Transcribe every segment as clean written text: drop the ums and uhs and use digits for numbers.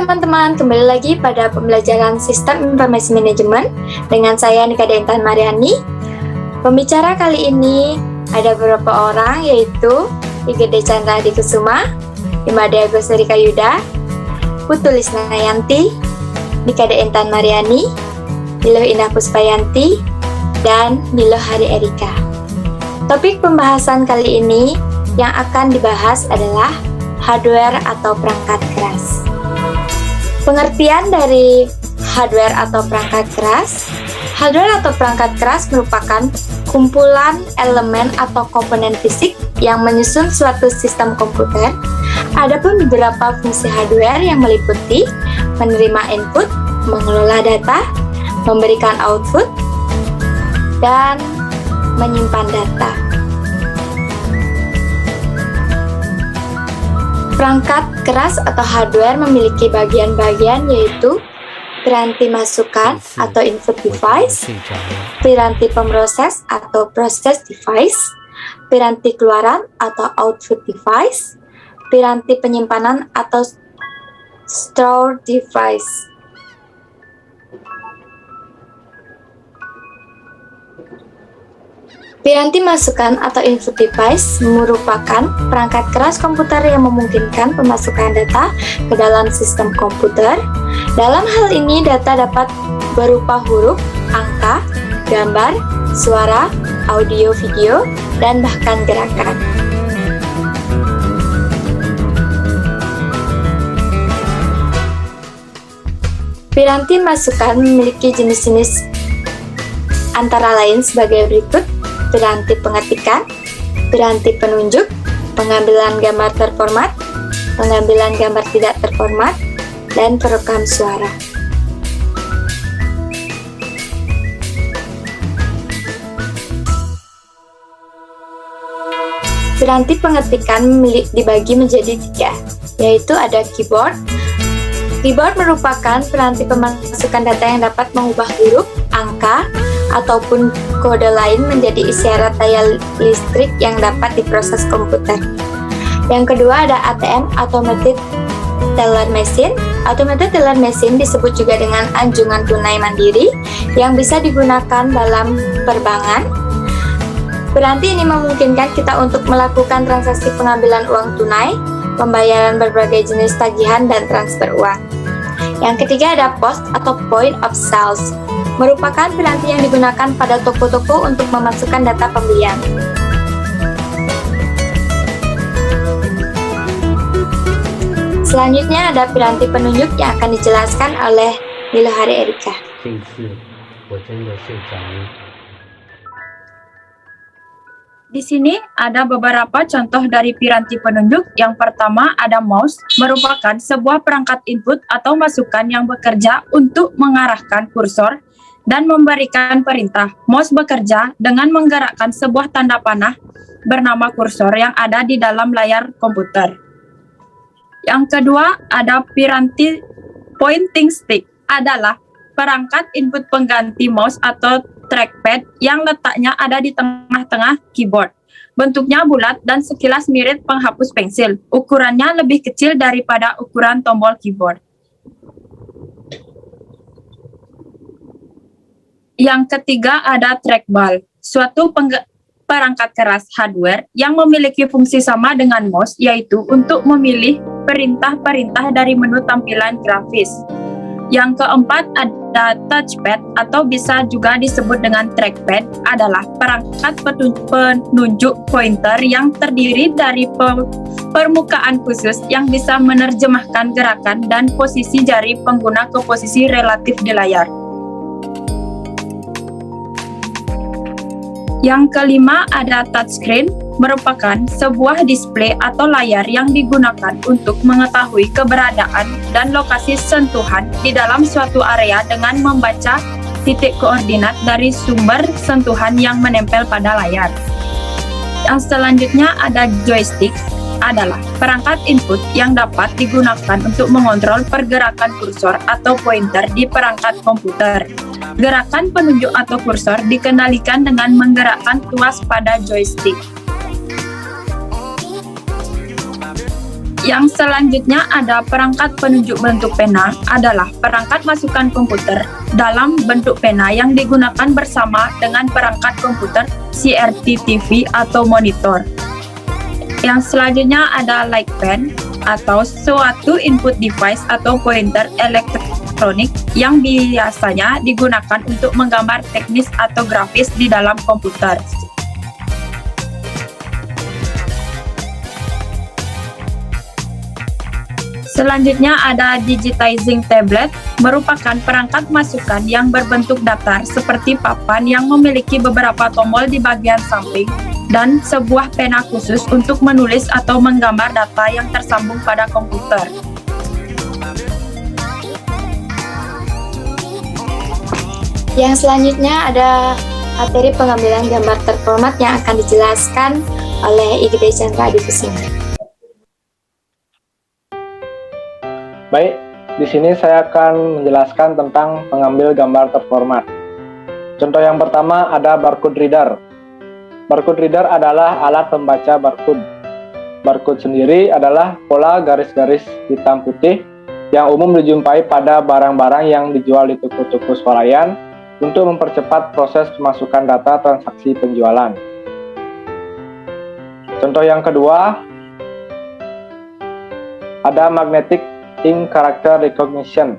teman-teman, kembali lagi pada pembelajaran Sistem Informasi Manajemen dengan saya Nikade Intan Mariani. Pembicara kali ini ada beberapa orang, yaitu Igede Chandra Adikusuma, Imade Agus Erika Yuda, Putulis Nayanti, Nikade Intan Mariani, Niluh Indah Puspayanti, dan Niluh Hari Erika. Topik pembahasan kali ini yang akan dibahas adalah hardware atau perangkat keras. Pengertian dari hardware atau perangkat keras. Hardware atau perangkat keras merupakan kumpulan elemen atau komponen fisik yang menyusun suatu sistem komputer. Adapun beberapa fungsi hardware yang meliputi menerima input, mengelola data, memberikan output, dan menyimpan data. Perangkat keras atau hardware memiliki bagian-bagian, yaitu piranti masukan atau input device, piranti pemroses atau process device, piranti keluaran atau output device, piranti penyimpanan atau store device. Piranti masukan atau input device merupakan perangkat keras komputer yang memungkinkan pemasukan data ke dalam sistem komputer. Dalam hal ini, data dapat berupa huruf, angka, gambar, suara, audio, video, dan bahkan gerakan. Piranti masukan memiliki jenis-jenis antara lain sebagai berikut: piranti pengetikan, piranti penunjuk, pengambilan gambar terformat, pengambilan gambar tidak terformat, dan perekam suara. Piranti pengetikan dibagi menjadi 3, yaitu ada keyboard. Keyboard merupakan piranti pemasukan data yang dapat mengubah huruf, angka, ataupun kode lain menjadi isyarat daya listrik yang dapat diproses komputer. Yang kedua ada ATM, Automated Teller Machine. Automated Teller Machine disebut juga dengan anjungan tunai mandiri yang bisa digunakan dalam perbankan. Piranti ini memungkinkan kita untuk melakukan transaksi pengambilan uang tunai, pembayaran berbagai jenis tagihan, dan transfer uang. Yang ketiga ada POS atau Point of Sales, merupakan piranti yang digunakan pada toko-toko untuk memasukkan data pembelian. Selanjutnya ada piranti penunjuk yang akan dijelaskan oleh Niluh Hari Erika. Di sini ada beberapa contoh dari piranti penunjuk. Yang pertama ada mouse, merupakan sebuah perangkat input atau masukan yang bekerja untuk mengarahkan kursor dan memberikan perintah. Mouse bekerja dengan menggerakkan sebuah tanda panah bernama kursor yang ada di dalam layar komputer. Yang kedua ada piranti pointing stick, adalah perangkat input pengganti mouse atau trackpad yang letaknya ada di tengah-tengah keyboard. Bentuknya bulat dan sekilas mirip penghapus pensil. Ukurannya lebih kecil daripada ukuran tombol keyboard. Yang ketiga ada trackball, suatu perangkat keras hardware yang memiliki fungsi sama dengan mouse, yaitu untuk memilih perintah-perintah dari menu tampilan grafis. Yang keempat ada touchpad atau bisa juga disebut dengan trackpad, adalah perangkat penunjuk pointer yang terdiri dari permukaan khusus yang bisa menerjemahkan gerakan dan posisi jari pengguna ke posisi relatif di layar. Yang kelima ada touchscreen, merupakan sebuah display atau layar yang digunakan untuk mengetahui keberadaan dan lokasi sentuhan di dalam suatu area dengan membaca titik koordinat dari sumber sentuhan yang menempel pada layar. Yang selanjutnya ada joystick, adalah perangkat input yang dapat digunakan untuk mengontrol pergerakan kursor atau pointer di perangkat komputer. Gerakan penunjuk atau kursor dikendalikan dengan menggerakkan tuas pada joystick. Yang selanjutnya ada perangkat penunjuk bentuk pena adalah perangkat masukan komputer dalam bentuk pena yang digunakan bersama dengan perangkat komputer CRT TV atau monitor. Yang selanjutnya ada light pen atau suatu input device atau pointer elektronik yang biasanya digunakan untuk menggambar teknis atau grafis di dalam komputer. Selanjutnya ada digitizing tablet, merupakan perangkat masukan yang berbentuk datar seperti papan yang memiliki beberapa tombol di bagian samping dan sebuah pena khusus untuk menulis atau menggambar data yang tersambung pada komputer. Yang selanjutnya ada materi pengambilan gambar terformat yang akan dijelaskan oleh IGD Chandra di sini. Baik, di sini saya akan menjelaskan tentang pengambil gambar terformat. Contoh yang pertama ada barcode reader. Barcode reader adalah alat pembaca barcode. Barcode sendiri adalah pola garis-garis hitam putih yang umum dijumpai pada barang-barang yang dijual di toko-toko swalayan untuk mempercepat proses pemasukan data transaksi penjualan. Contoh yang kedua ada magnetic ink character recognition.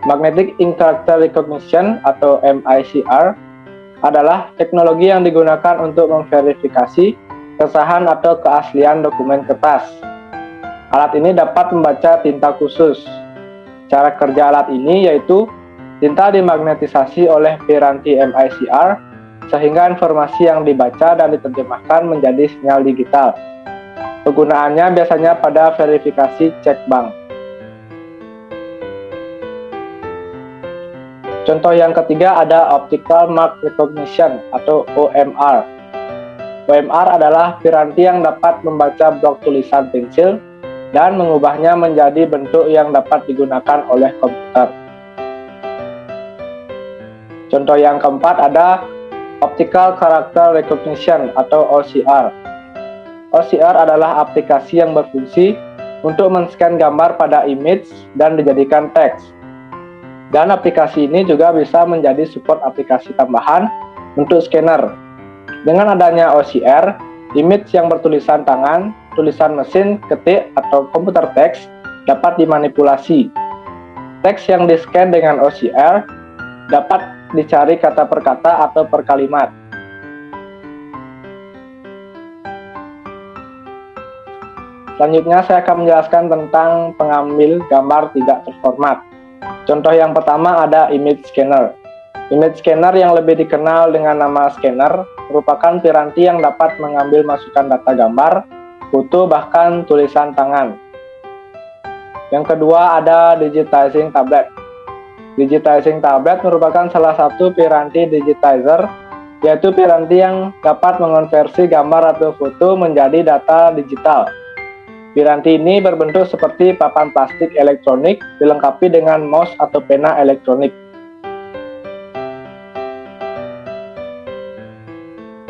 Magnetic ink character recognition atau MICR adalah teknologi yang digunakan untuk memverifikasi kesahihan atau keaslian dokumen kertas. Alat ini dapat membaca tinta khusus. Cara kerja alat ini yaitu tinta dimagnetisasi oleh piranti MICR sehingga informasi yang dibaca dan diterjemahkan menjadi sinyal digital. Penggunaannya biasanya pada verifikasi cek bank. Contoh yang ketiga ada Optical Mark Recognition atau OMR. OMR adalah piranti yang dapat membaca blok tulisan pensil dan mengubahnya menjadi bentuk yang dapat digunakan oleh komputer. Contoh yang keempat ada Optical Character Recognition atau OCR. OCR adalah aplikasi yang berfungsi untuk men-scan gambar pada image dan dijadikan teks. Dan aplikasi ini juga bisa menjadi support aplikasi tambahan untuk scanner. Dengan adanya OCR, image yang bertulisan tangan, tulisan mesin, ketik, atau komputer teks dapat dimanipulasi. Teks yang di-scan dengan OCR dapat dicari kata per kata atau per kalimat. Selanjutnya saya akan menjelaskan tentang pengambil gambar tidak terformat. Contoh yang pertama ada image scanner. Image scanner yang lebih dikenal dengan nama scanner merupakan piranti yang dapat mengambil masukan data gambar, foto, bahkan tulisan tangan. Yang kedua ada digitizing tablet. Digitizing tablet merupakan salah satu piranti digitizer, yaitu piranti yang dapat mengonversi gambar atau foto menjadi data digital. Piranti ini berbentuk seperti papan plastik elektronik dilengkapi dengan mouse atau pena elektronik.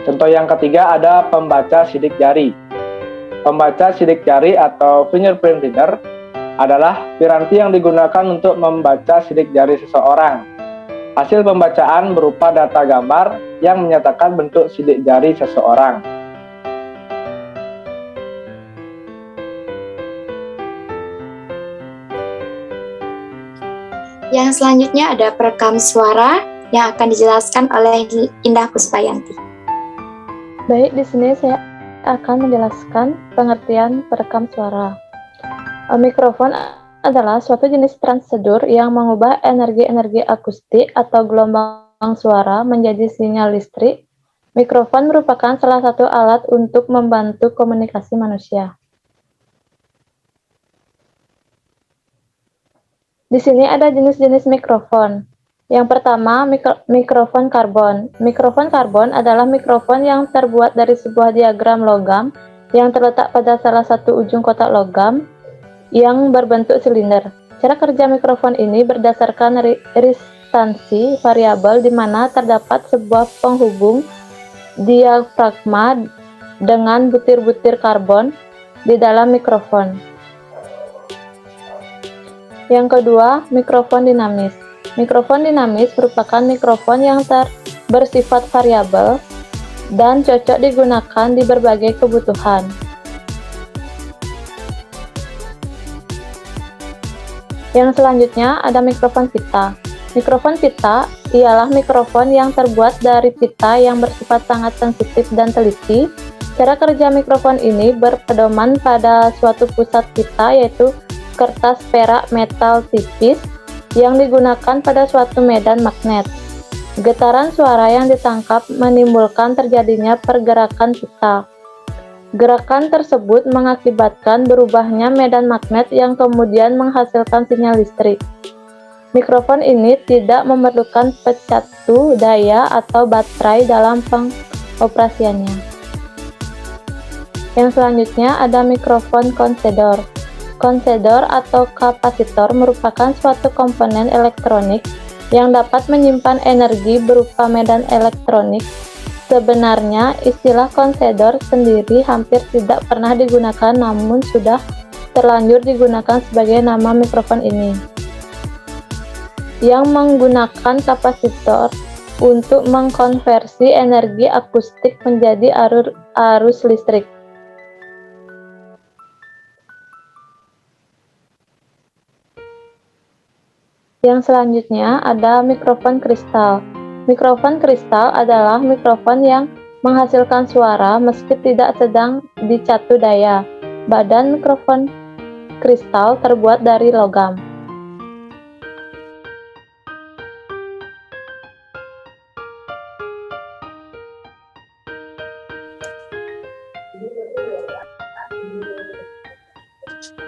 Contoh yang ketiga ada pembaca sidik jari. Pembaca sidik jari atau fingerprint reader adalah piranti yang digunakan untuk membaca sidik jari seseorang. Hasil pembacaan berupa data gambar yang menyatakan bentuk sidik jari seseorang. Yang selanjutnya ada perekam suara yang akan dijelaskan oleh Indah Puspayanti. Baik, di sini saya akan menjelaskan pengertian perekam suara. Mikrofon adalah suatu jenis transedur yang mengubah energi-energi akustik atau gelombang suara menjadi sinyal listrik. Mikrofon merupakan salah satu alat untuk membantu komunikasi manusia. Di sini ada jenis-jenis mikrofon. Yang pertama, mikrofon karbon. Mikrofon karbon adalah mikrofon yang terbuat dari sebuah diagram logam yang terletak pada salah satu ujung kotak logam yang berbentuk silinder. Cara kerja mikrofon ini berdasarkan restansi variabel di mana terdapat sebuah penghubung diafragma dengan butir-butir karbon di dalam mikrofon. Yang kedua, mikrofon dinamis. Mikrofon dinamis merupakan mikrofon yang bersifat variabel dan cocok digunakan di berbagai kebutuhan. Yang selanjutnya ada mikrofon pita. Mikrofon pita ialah mikrofon yang terbuat dari pita yang bersifat sangat sensitif dan teliti. Cara kerja mikrofon ini berpedoman pada suatu pusat pita, yaitu kertas perak metal tipis yang digunakan pada suatu medan magnet. Getaran suara yang ditangkap menimbulkan terjadinya pergerakan pita. Gerakan tersebut mengakibatkan berubahnya medan magnet yang kemudian menghasilkan sinyal listrik. Mikrofon ini tidak memerlukan pecatu daya atau baterai dalam pengoperasiannya. Yang selanjutnya ada mikrofon kondensator. Kondensator atau kapasitor merupakan suatu komponen elektronik yang dapat menyimpan energi berupa medan elektronik. Sebenarnya, istilah kondensator sendiri hampir tidak pernah digunakan, namun sudah terlanjur digunakan sebagai nama mikrofon ini, yang menggunakan kapasitor untuk mengkonversi energi akustik menjadi arus listrik. Yang selanjutnya ada mikrofon kristal. Mikrofon kristal adalah mikrofon yang menghasilkan suara meski tidak sedang dicatu daya. Badan mikrofon kristal terbuat dari logam.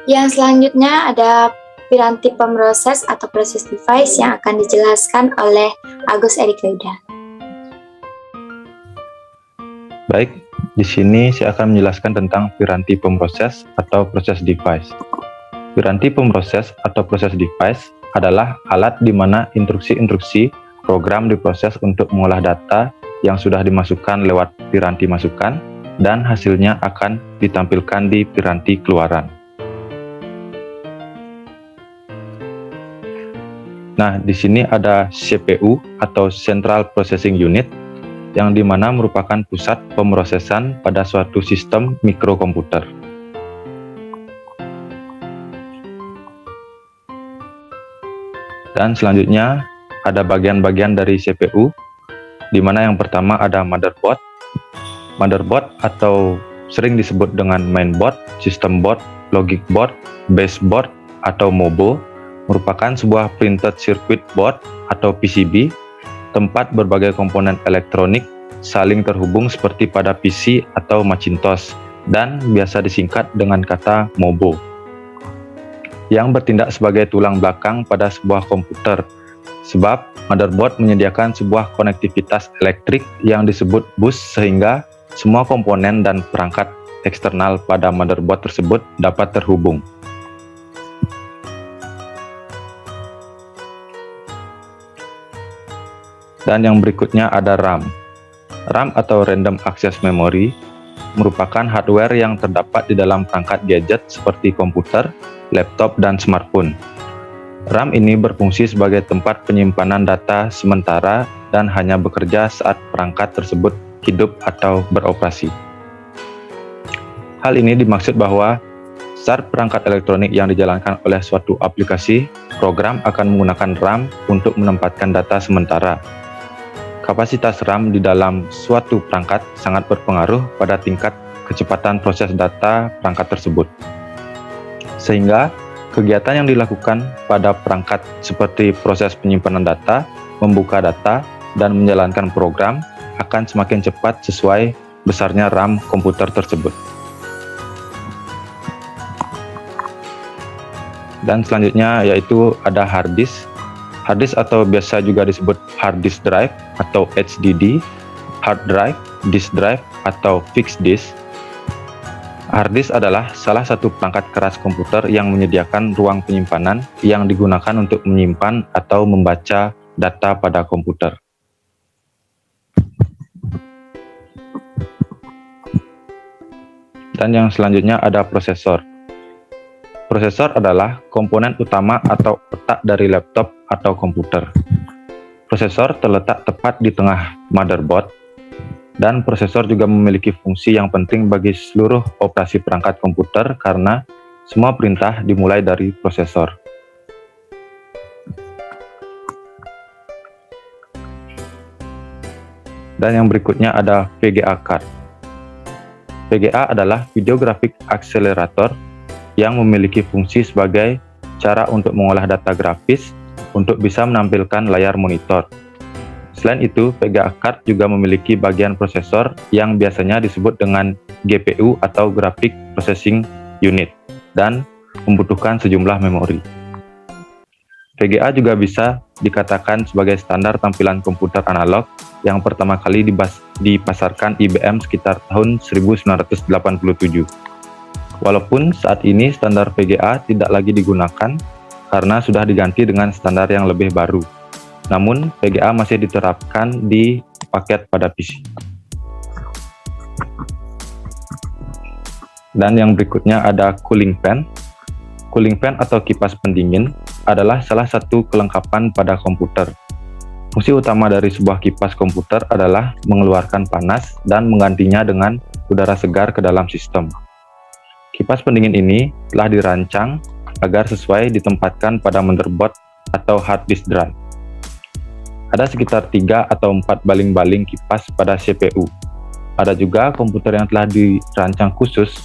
Yang selanjutnya ada piranti pemroses atau process device yang akan dijelaskan oleh Agus Erika Yuda. Baik, di sini saya akan menjelaskan tentang piranti pemroses atau process device. Piranti pemroses atau process device adalah alat di mana instruksi-instruksi program diproses untuk mengolah data yang sudah dimasukkan lewat piranti masukan dan hasilnya akan ditampilkan di piranti keluaran. Nah, di sini ada CPU atau Central Processing Unit, yang dimana merupakan pusat pemrosesan pada suatu sistem mikrokomputer. Dan selanjutnya ada bagian-bagian dari CPU, di mana yang pertama ada motherboard. Motherboard atau sering disebut dengan mainboard, system board, logic board, baseboard, atau MOBO, merupakan sebuah printed circuit board atau PCB, tempat berbagai komponen elektronik saling terhubung seperti pada PC atau Macintosh, dan biasa disingkat dengan kata MOBO, yang bertindak sebagai tulang belakang pada sebuah komputer, sebab motherboard menyediakan sebuah konektivitas elektrik yang disebut bus, sehingga semua komponen dan perangkat eksternal pada motherboard tersebut dapat terhubung. Dan yang berikutnya ada RAM. RAM atau Random Access Memory merupakan hardware yang terdapat di dalam perangkat gadget seperti komputer, laptop, dan smartphone. RAM ini berfungsi sebagai tempat penyimpanan data sementara dan hanya bekerja saat perangkat tersebut hidup atau beroperasi. Hal ini dimaksud bahwa saat perangkat elektronik yang dijalankan oleh suatu aplikasi, program akan menggunakan RAM untuk menempatkan data sementara. Kapasitas RAM di dalam suatu perangkat sangat berpengaruh pada tingkat kecepatan proses data perangkat tersebut. Sehingga, kegiatan yang dilakukan pada perangkat seperti proses penyimpanan data, membuka data, dan menjalankan program akan semakin cepat sesuai besarnya RAM komputer tersebut. Dan selanjutnya yaitu ada hard disk. Hard disk atau biasa juga disebut hard disk drive atau HDD, hard drive, disk drive, atau fixed disk. Hard disk adalah salah satu perangkat keras komputer yang menyediakan ruang penyimpanan yang digunakan untuk menyimpan atau membaca data pada komputer. Dan yang selanjutnya ada prosesor. Prosesor adalah komponen utama atau otak dari laptop atau komputer. Prosesor terletak tepat di tengah motherboard, dan prosesor juga memiliki fungsi yang penting bagi seluruh operasi perangkat komputer karena semua perintah dimulai dari prosesor. Dan yang berikutnya ada VGA card. VGA adalah Video Graphic Accelerator yang memiliki fungsi sebagai cara untuk mengolah data grafis untuk bisa menampilkan layar monitor. Selain itu, VGA card juga memiliki bagian prosesor yang biasanya disebut dengan GPU atau Graphic Processing Unit dan membutuhkan sejumlah memori. VGA juga bisa dikatakan sebagai standar tampilan komputer analog yang pertama kali dipasarkan IBM sekitar tahun 1987. Walaupun saat ini standar VGA tidak lagi digunakan karena sudah diganti dengan standar yang lebih baru. Namun, VGA masih diterapkan di paket pada PC. Dan yang berikutnya ada cooling fan. Cooling fan atau kipas pendingin adalah salah satu kelengkapan pada komputer. Fungsi utama dari sebuah kipas komputer adalah mengeluarkan panas dan menggantinya dengan udara segar ke dalam sistem. Kipas pendingin ini telah dirancang agar sesuai ditempatkan pada motherboard atau hard disk drive. Ada sekitar 3 atau 4 baling-baling kipas pada CPU. Ada juga komputer yang telah dirancang khusus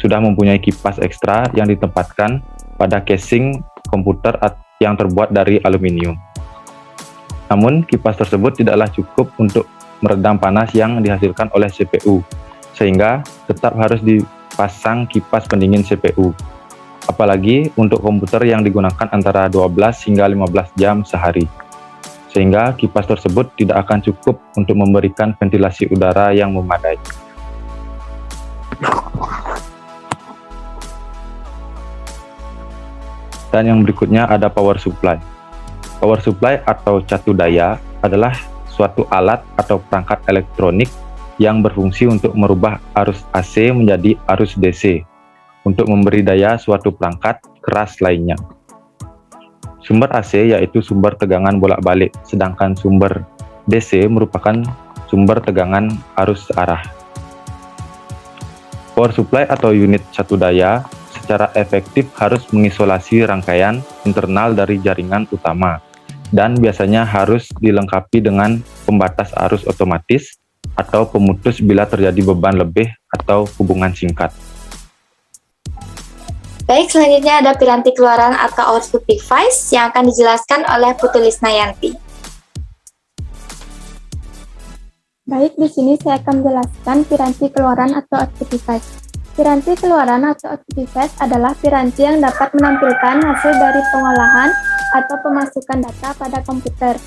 sudah mempunyai kipas ekstra yang ditempatkan pada casing komputer yang terbuat dari aluminium. Namun, kipas tersebut tidaklah cukup untuk meredam panas yang dihasilkan oleh CPU, sehingga tetap harus dipasang kipas pendingin CPU. Apalagi untuk komputer yang digunakan antara 12 hingga 15 jam sehari. Sehingga kipas tersebut tidak akan cukup untuk memberikan ventilasi udara yang memadai. Dan yang berikutnya ada power supply. Power supply atau catu daya adalah suatu alat atau perangkat elektronik yang berfungsi untuk merubah arus AC menjadi arus DC untuk memberi daya suatu perangkat keras lainnya. Sumber AC yaitu sumber tegangan bolak-balik, sedangkan sumber DC merupakan sumber tegangan arus searah. Power supply atau unit catu daya secara efektif harus mengisolasi rangkaian internal dari jaringan utama dan biasanya harus dilengkapi dengan pembatas arus otomatis atau pemutus bila terjadi beban lebih atau hubungan singkat. Baik, selanjutnya ada piranti keluaran atau output device yang akan dijelaskan oleh Putu Lisnayanti. Baik, di sini saya akan menjelaskan piranti keluaran atau output device. Piranti keluaran atau output device adalah piranti yang dapat menampilkan hasil dari pengolahan atau pemasukan data pada komputer.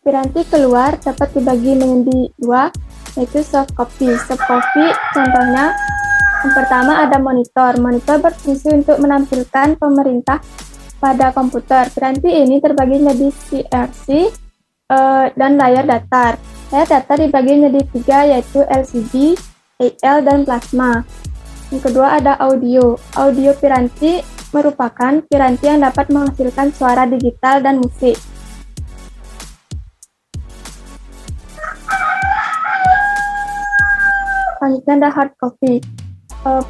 Piranti keluar dapat dibagi menjadi dua, yaitu soft copy. Soft copy contohnya yang pertama ada monitor. Monitor berfungsi untuk menampilkan pemerintah pada komputer. Piranti ini terbagi menjadi CRT dan layar datar. Layar datar dibagi menjadi 3, yaitu LCD, AL, dan plasma. Yang kedua ada audio. Audio piranti merupakan piranti yang dapat menghasilkan suara digital dan musik. Selanjutnya ada hard copy.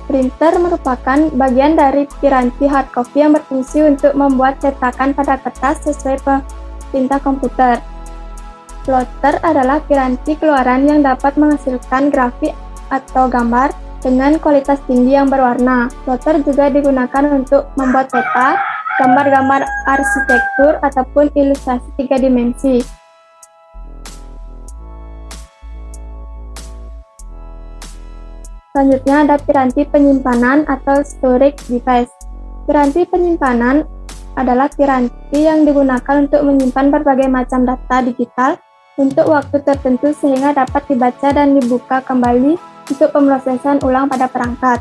Printer merupakan bagian dari piranti hard copy yang berfungsi untuk membuat cetakan pada kertas sesuai perintah komputer. Plotter adalah piranti keluaran yang dapat menghasilkan grafik atau gambar dengan kualitas tinggi yang berwarna. Plotter juga digunakan untuk membuat peta, gambar-gambar arsitektur, ataupun ilustrasi 3 dimensi. Selanjutnya ada piranti penyimpanan atau storage device. Piranti penyimpanan adalah piranti yang digunakan untuk menyimpan berbagai macam data digital untuk waktu tertentu sehingga dapat dibaca dan dibuka kembali untuk pemrosesan ulang pada perangkat.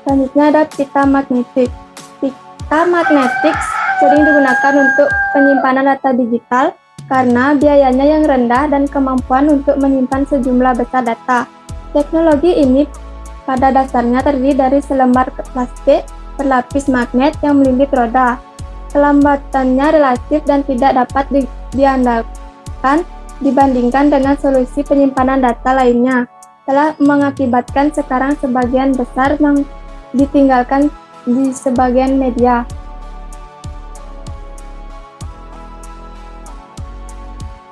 Selanjutnya ada pita magnetik. Pita magnetik sering digunakan untuk penyimpanan data digital karena biayanya yang rendah dan kemampuan untuk menyimpan sejumlah besar data. Teknologi ini pada dasarnya terdiri dari selembar plastik berlapis magnet yang melilit roda. Kelambatannya relatif dan tidak dapat diandalkan dibandingkan dengan solusi penyimpanan data lainnya, telah mengakibatkan sekarang sebagian besar ditinggalkan di sebagian media.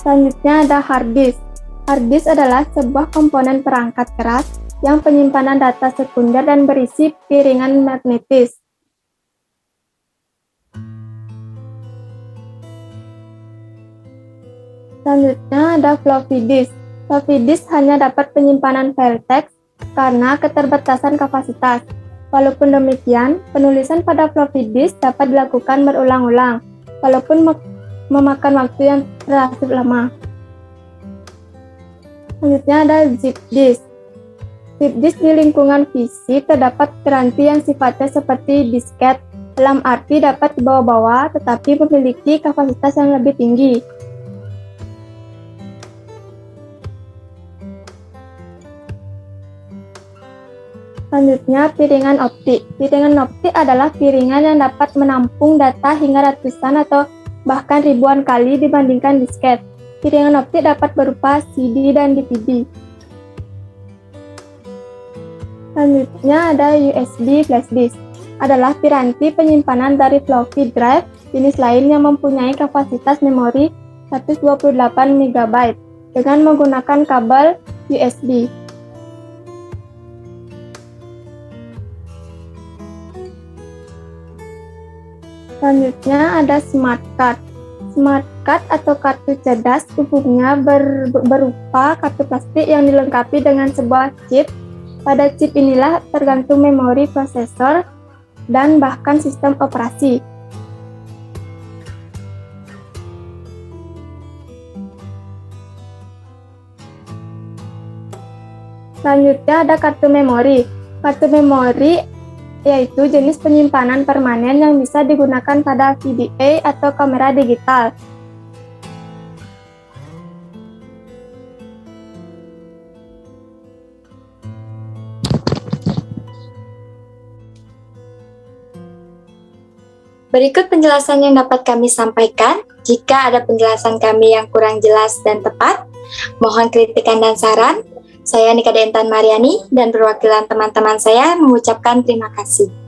Selanjutnya ada hard disk. Hard disk adalah sebuah komponen perangkat keras yang penyimpanan data sekunder dan berisi piringan magnetis. Selanjutnya ada floppy disk. Floppy disk hanya dapat penyimpanan file teks karena keterbatasan kapasitas. Walaupun demikian, penulisan pada floppy disk dapat dilakukan berulang-ulang, walaupun memakan waktu yang relatif lama. Selanjutnya ada zip disk. Zip disk di lingkungan PC terdapat piranti yang sifatnya seperti disket, dalam arti dapat dibawa-bawa tetapi memiliki kapasitas yang lebih tinggi. Selanjutnya, piringan optik. Piringan optik adalah piringan yang dapat menampung data hingga ratusan atau bahkan ribuan kali dibandingkan disket. Piringan optik dapat berupa CD dan DVD. Selanjutnya ada USB flash disk. Adalah piranti penyimpanan dari floppy drive jenis lain yang mempunyai kapasitas memori 128 MB dengan menggunakan kabel USB. Selanjutnya ada smart card. Smart card atau kartu cerdas umumnya berupa kartu plastik yang dilengkapi dengan sebuah chip. Pada chip inilah tergantung memori, prosesor, dan bahkan sistem operasi. Selanjutnya ada kartu memori. Kartu memori yaitu jenis penyimpanan permanen yang bisa digunakan pada VDA atau kamera digital. Berikut penjelasan yang dapat kami sampaikan. Jika ada penjelasan kami yang kurang jelas dan tepat, mohon kritikan dan saran. Saya Nika Dentan Mariani dan perwakilan teman-teman saya mengucapkan terima kasih.